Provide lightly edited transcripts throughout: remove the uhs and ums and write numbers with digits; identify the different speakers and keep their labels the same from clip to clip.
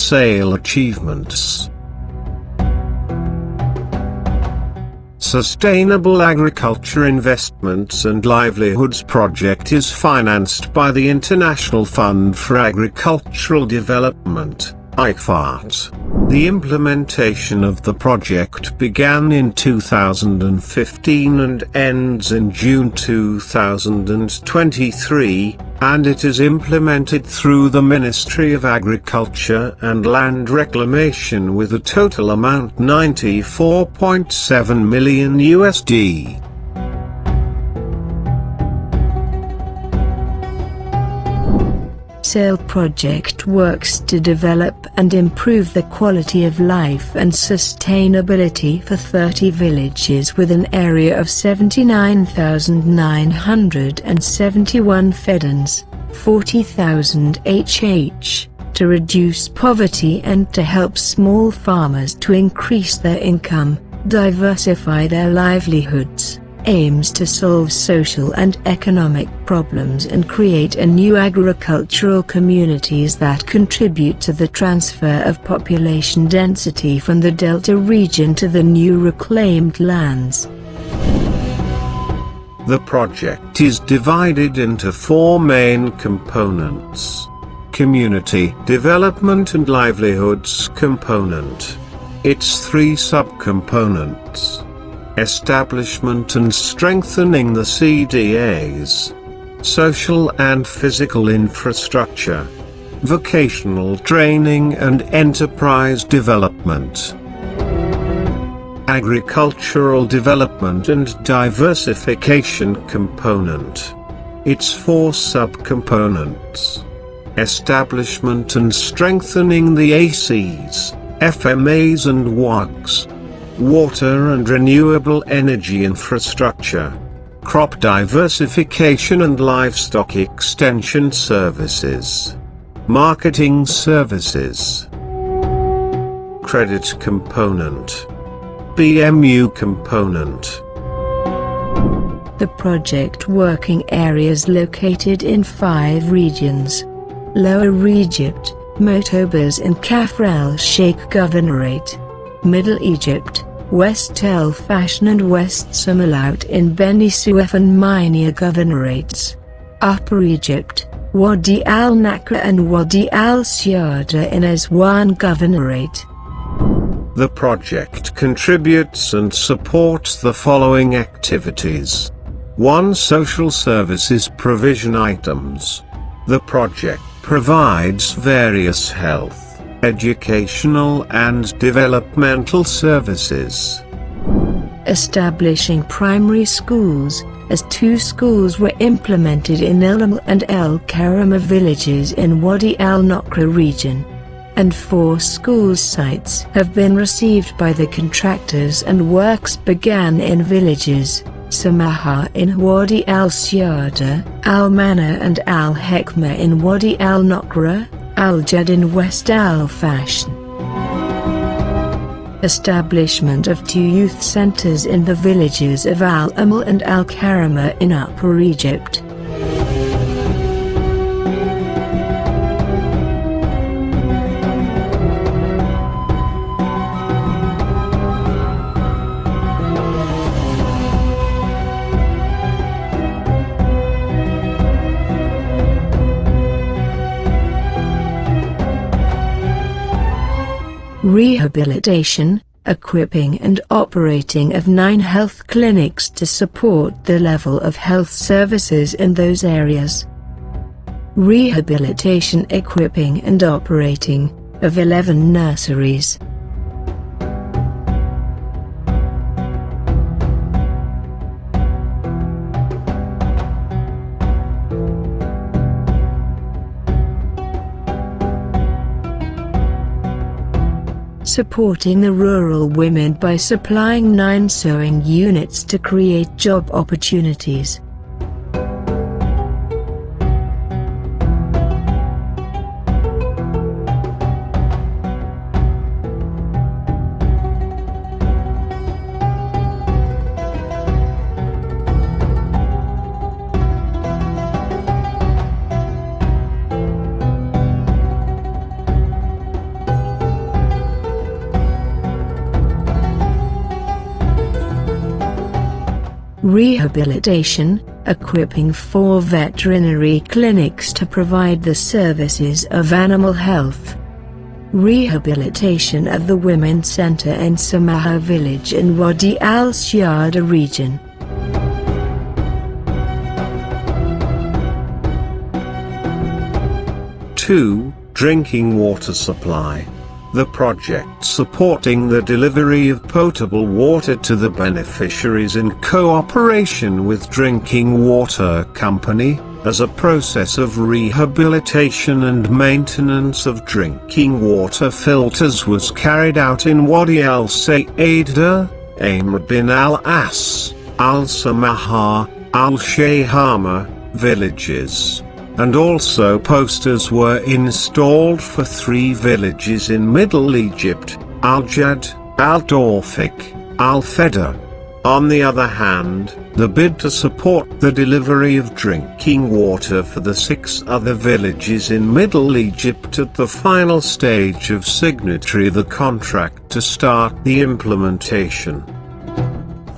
Speaker 1: wholesale achievements. Sustainable Agriculture Investments and Livelihoods project is financed by the International Fund for Agricultural Development, IFAD. The implementation of the project began in 2015 and ends in June 2023, and it is implemented through the Ministry of Agriculture and Land Reclamation with a total amount $94.7 million USD.
Speaker 2: SAYADA project works to develop and improve the quality of life and sustainability for 30 villages with an area of 79,971 fedans, 40,000 HH, to reduce poverty and to help small farmers to increase their income, diversify their livelihoods, aims to solve social and economic problems and create a new agricultural communities that contribute to the transfer of population density from the Delta region to the new reclaimed lands.
Speaker 1: The project is divided into 4 main components. Community Development and Livelihoods component. Its 3 subcomponents. Establishment and strengthening the CDAs. Social and physical infrastructure. Vocational training and enterprise development. Agricultural development and diversification component. Its 4 subcomponents. Establishment and strengthening the ACs, FMAs and WAGs. Water and renewable energy infrastructure. Crop diversification and livestock extension services. Marketing services. Credit component. BMU component.
Speaker 2: The project working areas located in 5 regions. Lower Egypt, Motobas and Kafr el-Sheikh Governorate. Middle Egypt, West El Fashion and West Sumalat in Beni Suef and Minya Governorates. Upper Egypt, Wadi al-Nakra and Wadi al-Sayada in Aswan Governorate.
Speaker 1: The project contributes and supports the following activities. 1. Social services provision items. The project provides various health, educational and developmental services.
Speaker 2: Establishing primary schools, as 2 schools were implemented in El Amal and El Karama villages in Wadi al-Nakra region. And 4 school sites have been received by the contractors and works began in villages, Samaha in Wadi al-Sayada, Al-Mana and Al-Hekma in Wadi al-Nakra, Al-Jad in West al-Fashion. Establishment of 2 youth centers in the villages of Al-Amal and Al-Karama in Upper Egypt. Rehabilitation, equipping and operating of 9 health clinics to support the level of health services in those areas. Rehabilitation, equipping and operating of 11 nurseries. Supporting the rural women by supplying 9 sewing units to create job opportunities. Rehabilitation, equipping 4 veterinary clinics to provide the services of animal health. Rehabilitation of the Women's Center in Samaha village in Wadi al-Sayada region.
Speaker 1: Two, drinking water supply. The project supporting the delivery of potable water to the beneficiaries in cooperation with Drinking Water Company, as a process of rehabilitation and maintenance of drinking water filters was carried out in Wadi al-Sayada, Amr bin al-As, al-Samaha, al-Shayhama villages. And also posters were installed for 3 villages in Middle Egypt, Al-Jad, Al-Dorfik, Al-Feda. On the other hand, the bid to support the delivery of drinking water for the 6 other villages in Middle Egypt at the final stage of signatory the contract to start the implementation.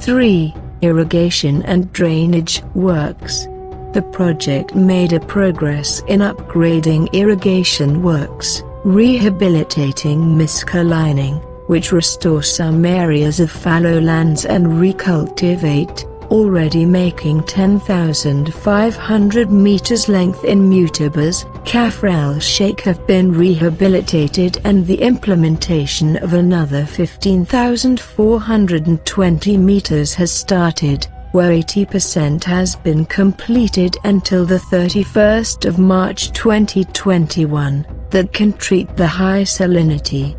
Speaker 2: 3. Irrigation and drainage works. The project made a progress in upgrading irrigation works, rehabilitating miscalining, which restore some areas of fallow lands and recultivate, already making 10,500 meters length in Mutabas, Kafr al-Sheikh have been rehabilitated, and the implementation of another 15,420 meters has started, where 80% has been completed until the 31st of March 2021, that can treat the high salinity.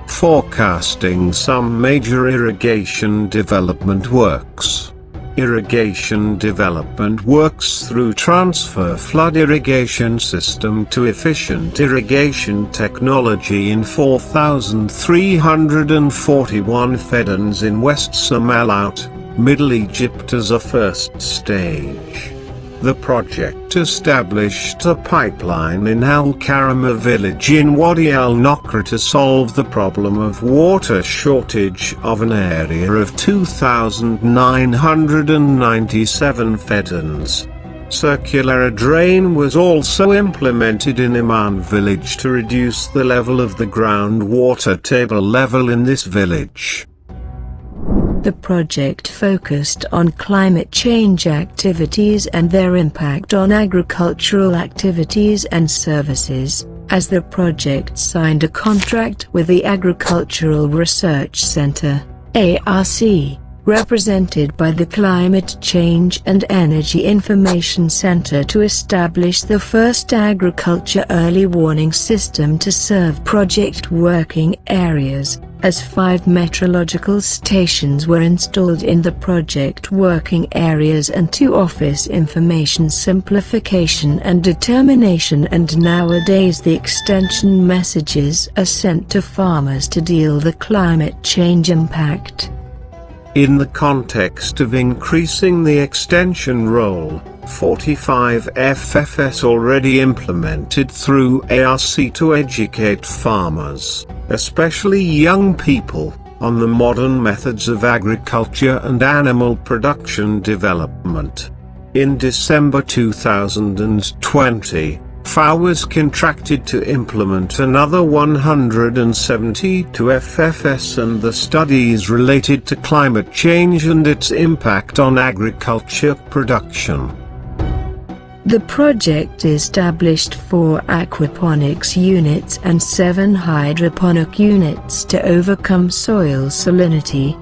Speaker 1: Forecasting some major irrigation development works. Irrigation development works through transfer flood irrigation system to efficient irrigation technology in 4,341 fedans in West Somalaut, Middle Egypt as a first stage. The project established a pipeline in Al-Karama village in Wadi al-Nokra to solve the problem of water shortage of an area of 2,997 fedans. Circular drain was also implemented in Iman village to reduce the level of the groundwater table level in this village.
Speaker 2: The project focused on climate change activities and their impact on agricultural activities and services, as the project signed a contract with the Agricultural Research Center, ARC, represented by the Climate Change and Energy Information Center, to establish the first agriculture early warning system to serve project working areas, as 5 meteorological stations were installed in the project working areas and 2 office information simplification and determination, and nowadays the extension messages are sent to farmers to deal the climate change impact.
Speaker 1: In the context of increasing the extension role, 45 FFS already implemented through ARC to educate farmers, especially young people, on the modern methods of agriculture and animal production development. In December 2020, FAO was contracted to implement another 172 FFS and the studies related to climate change and its impact on agriculture production.
Speaker 2: The project established 4 aquaponics units and 7 hydroponic units to overcome soil salinity,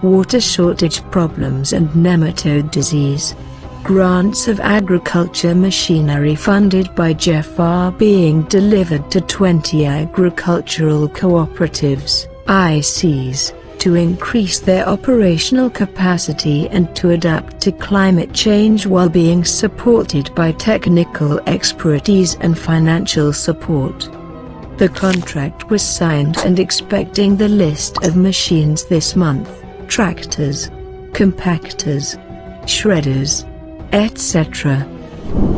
Speaker 2: water shortage problems and nematode disease. Grants of agriculture machinery funded by JEF are being delivered to 20 agricultural cooperatives, ICs, to increase their operational capacity and to adapt to climate change while being supported by technical expertise and financial support. The contract was signed and expecting the list of machines this month: tractors, compactors, shredders, etc.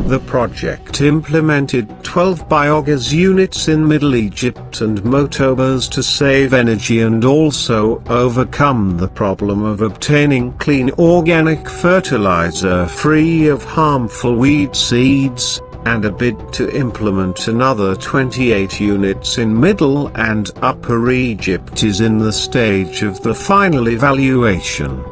Speaker 1: The project implemented 12 biogas units in Middle Egypt and motorbus to save energy and also overcome the problem of obtaining clean organic fertilizer free of harmful weed seeds, and a bid to implement another 28 units in Middle and Upper Egypt is in the stage of the final evaluation.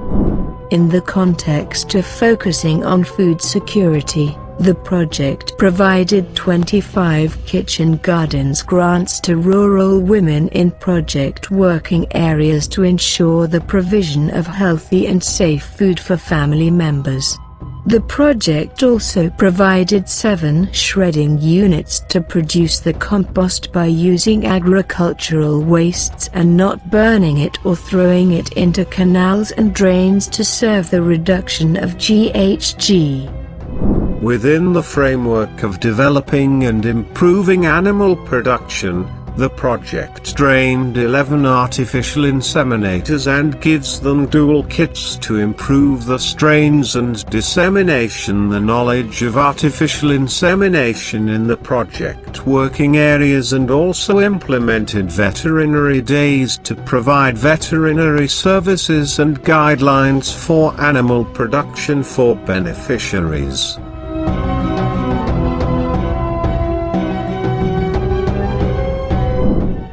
Speaker 2: In the context of focusing on food security, the project provided 25 kitchen gardens grants to rural women in project working areas to ensure the provision of healthy and safe food for family members. The project also provided 7 shredding units to produce the compost by using agricultural wastes and not burning it or throwing it into canals and drains to serve the reduction of GHG.
Speaker 1: Within the framework of developing and improving animal production, the project trained 11 artificial inseminators and gives them dual kits to improve the strains and dissemination the knowledge of artificial insemination in the project working areas, and also implemented veterinary days to provide veterinary services and guidelines for animal production for beneficiaries.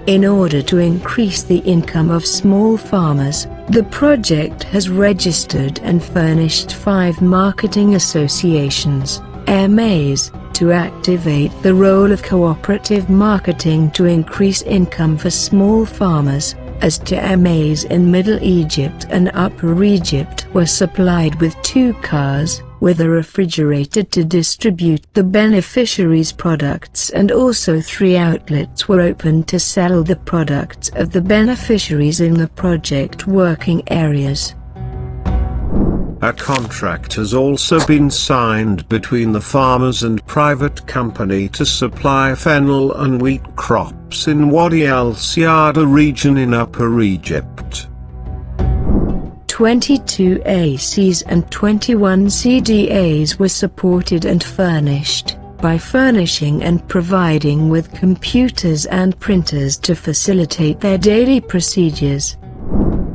Speaker 2: In order to increase the income of small farmers, the project has registered and furnished 5 marketing associations, MAs, to activate the role of cooperative marketing to increase income for small farmers, as to MAs in Middle Egypt and Upper Egypt were supplied with 2 cars, with a refrigerator to distribute the beneficiaries' products, and also 3 outlets were opened to sell the products of the beneficiaries in the project working areas.
Speaker 1: A contract has also been signed between the farmers and private company to supply fennel and wheat crops in Wadi al-SAYADA region in Upper Egypt.
Speaker 2: 22 ACs and 21 CDAs were supported and furnished, by furnishing and providing with computers and printers to facilitate their daily procedures.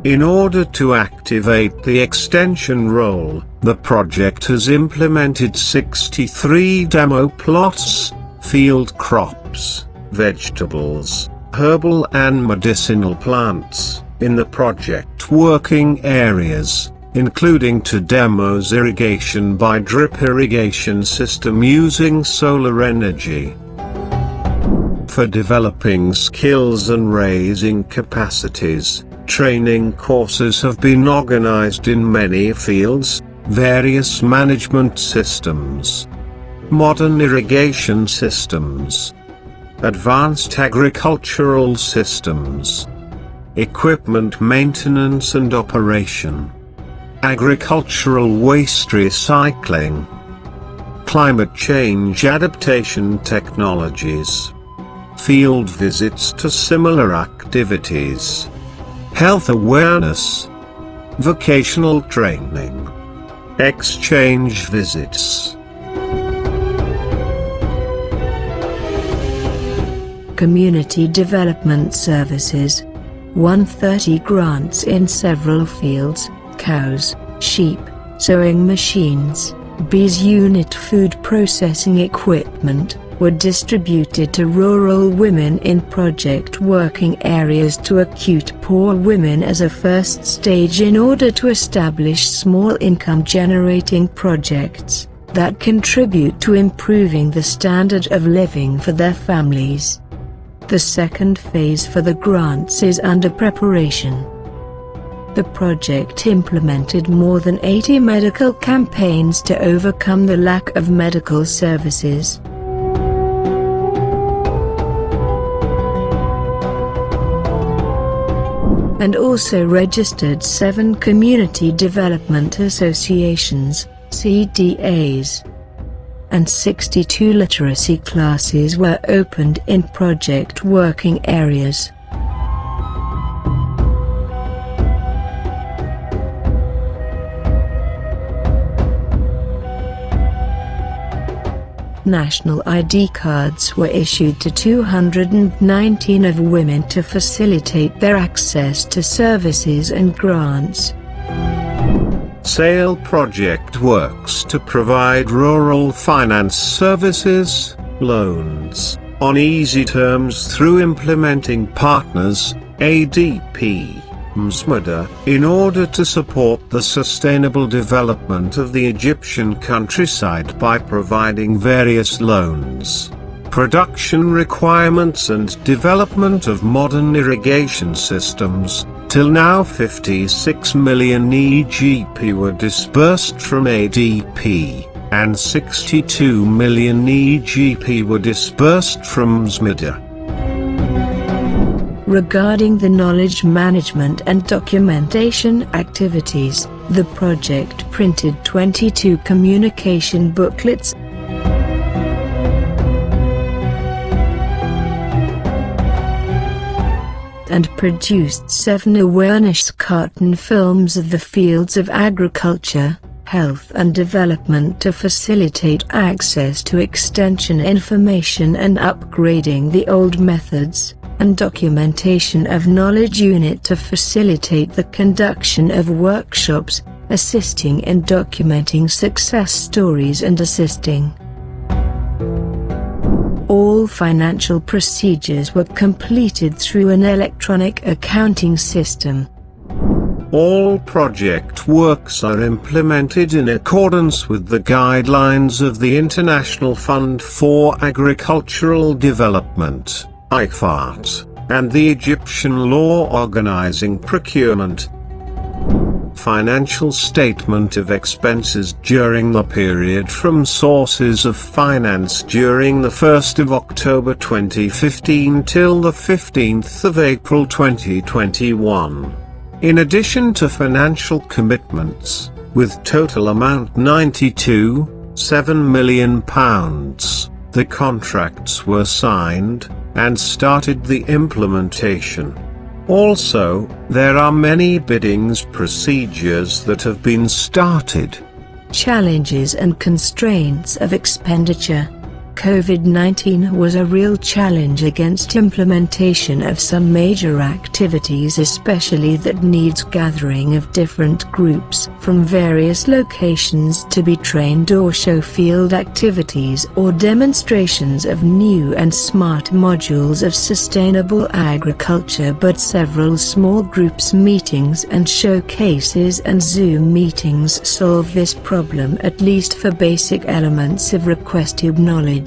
Speaker 1: In order to activate the extension role, the project has implemented 63 demo plots, field crops, vegetables, herbal and medicinal plants, in the project working areas, including 2 demos irrigation by drip irrigation system using solar energy. For developing skills and raising capacities, training courses have been organized in many fields, various management systems, modern irrigation systems, advanced agricultural systems, equipment maintenance and operation, agricultural waste recycling, climate change adaptation technologies, field visits to similar activities, health awareness, vocational training, exchange visits.
Speaker 2: Community development services. 130 grants in several fields: cows, sheep, sewing machines, bees unit food processing equipment, were distributed to rural women in project working areas to acute poor women as a first stage in order to establish small income generating projects that contribute to improving the standard of living for their families. The second phase for the grants is under preparation. The project implemented more than 80 medical campaigns to overcome the lack of medical services. and also registered 7 Community Development Associations, CDAs. And 62 literacy classes were opened in project working areas. National ID cards were issued to 219 of women to facilitate their access to services and grants.
Speaker 1: SAIL project works to provide rural finance services, loans, on easy terms through implementing partners, ADP, MEDICA, in order to support the sustainable development of the Egyptian countryside by providing various loans, production requirements and development of modern irrigation systems. Till now 56 million EGP were disbursed from ADP, and 62 million EGP were disbursed from MEDICA.
Speaker 2: Regarding the knowledge management and documentation activities, the project printed 22 communication booklets and produced 7 awareness cartoon films of the fields of agriculture, health and development to facilitate access to extension information and upgrading the old methods, and documentation of knowledge unit to facilitate the conduction of workshops, assisting in documenting success stories and assisting. All financial procedures were completed through an electronic accounting system.
Speaker 1: All project works are implemented in accordance with the guidelines of the International Fund for Agricultural Development, IFAD, and the Egyptian law organizing procurement. Financial statement of expenses during the period from sources of finance during the 1st of October 2015 till the 15th of April 2021. In addition to financial commitments, with total amount £92.7 million, the contracts were signed, and started the implementation. Also, there are many biddings procedures that have been started.
Speaker 2: Challenges and constraints of expenditure. COVID-19 was a real challenge against implementation of some major activities, especially that needs gathering of different groups from various locations to be trained or show field activities or demonstrations of new and smart modules of sustainable agriculture. But several small groups meetings and showcases and Zoom meetings solve this problem, at least for basic elements of requested knowledge.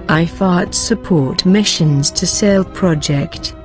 Speaker 2: IFAD support missions to SAIL project.